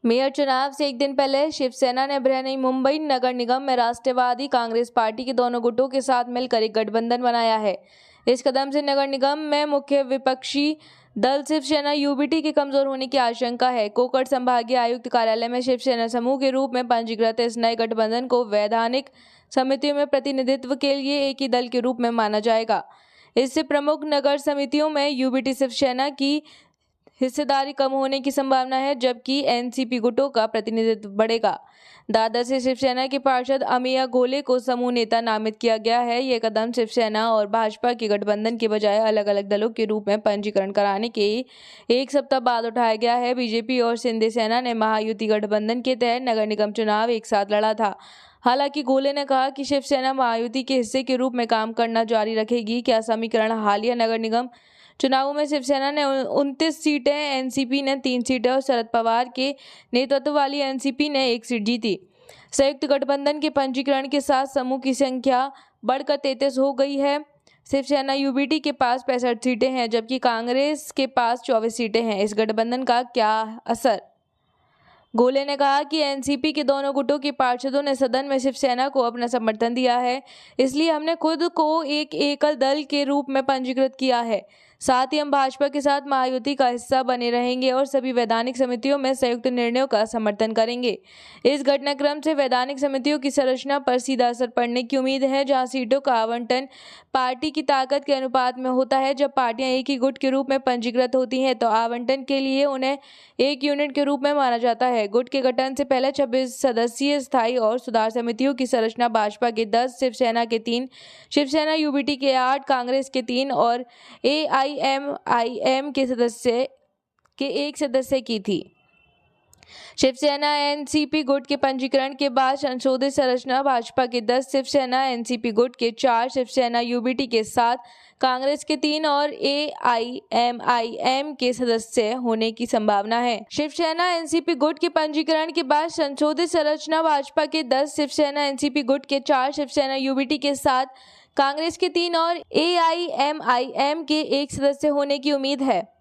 Mayor चुनाव से एक दिन पहले शिवसेना ने बृहन्मुंबई मुंबई नगर निगम में राष्ट्रवादी कांग्रेस पार्टी के दोनों गुटों के साथ मिलकर एक गठबंधन बनाया है। इस कदम से नगर निगम में मुख्य विपक्षी दल शिवसेना यूबीटी के कमजोर होने की आशंका है। कोकण संभागीय आयुक्त कार्यालय में शिवसेना समूह के रूप में पंजीकृत इस नए गठबंधन को वैधानिक समितियों में प्रतिनिधित्व के लिए एक ही दल के रूप में माना जाएगा। इससे प्रमुख नगर समितियों में यूबीटी शिवसेना की हिस्सेदारी कम होने की संभावना है, जबकि एनसीपी गुटों का प्रतिनिधित्व बढ़ेगा। दादर से शिवसेना के पार्षद अमिया गोले को समूह नेता नामित किया गया है। ये कदम शिवसेना और भाजपा के गठबंधन के बजाय अलग अलग दलों के रूप में पंजीकरण कराने के एक सप्ताह बाद उठाया गया है। बीजेपी और शिंदे सेना ने महायुति गठबंधन के तहत नगर निगम चुनाव एक साथ लड़ा था। हालांकि गोले ने कहा कि शिवसेना महायुति के हिस्से के रूप में काम करना जारी रखेगी। क्या समीकरण हालिया नगर निगम चुनावों में शिवसेना ने 29 सीटें, एनसीपी ने 3 सीटें और शरद पवार के नेतृत्व वाली एनसीपी ने 1 सीट जीती। संयुक्त गठबंधन के पंजीकरण के साथ समूह की संख्या बढ़कर 33 हो गई है। शिवसेना यूबीटी के पास 65 सीटें हैं, जबकि कांग्रेस के पास 24 सीटें हैं। इस गठबंधन का क्या असर? गोले ने कहा कि एनसीपी के दोनों गुटों के पार्षदों ने सदन में शिवसेना को अपना समर्थन दिया है, इसलिए हमने खुद को एक एकल दल के रूप में पंजीकृत किया है। साथ ही हम भाजपा के साथ महायुति का हिस्सा बने रहेंगे और सभी वैधानिक समितियों में संयुक्त निर्णयों का समर्थन करेंगे। इस घटनाक्रम से वैधानिक समितियों की संरचना पर सीधा असर पड़ने की उम्मीद है, जहां सीटों का आवंटन पार्टी की ताकत के अनुपात में होता है। जब पार्टियां एक ही गुट के रूप में पंजीकृत होती हैं तो आवंटन के लिए उन्हें एक यूनिट के रूप में माना जाता है। गुट के गठन से पहले 26 सदस्यीय स्थायी और सुधार समितियों की संरचना भाजपा के 10, शिवसेना के 3, शिवसेना यूबीटी के 8, कांग्रेस के 3 और एआईएमआईएम के 1 सदस्य की थी। शिवसेना एनसीपी गुट के पंजीकरण के बाद संशोधित संरचना भाजपा के 10, शिवसेना एनसीपी गुट के 4, शिवसेना यूबीटी के 7, कांग्रेस के 3 और एआईएमआईएम के सदस्य होने की संभावना है। शिवसेना एनसीपी गुट के पंजीकरण के बाद संशोधित संरचना भाजपा के 10, शिवसेना एनसीपी गुट के 4, शिवसेना यूबीटी के 7, कांग्रेस के 3 और एआईएमआईएम के 1 सदस्य होने की उम्मीद है।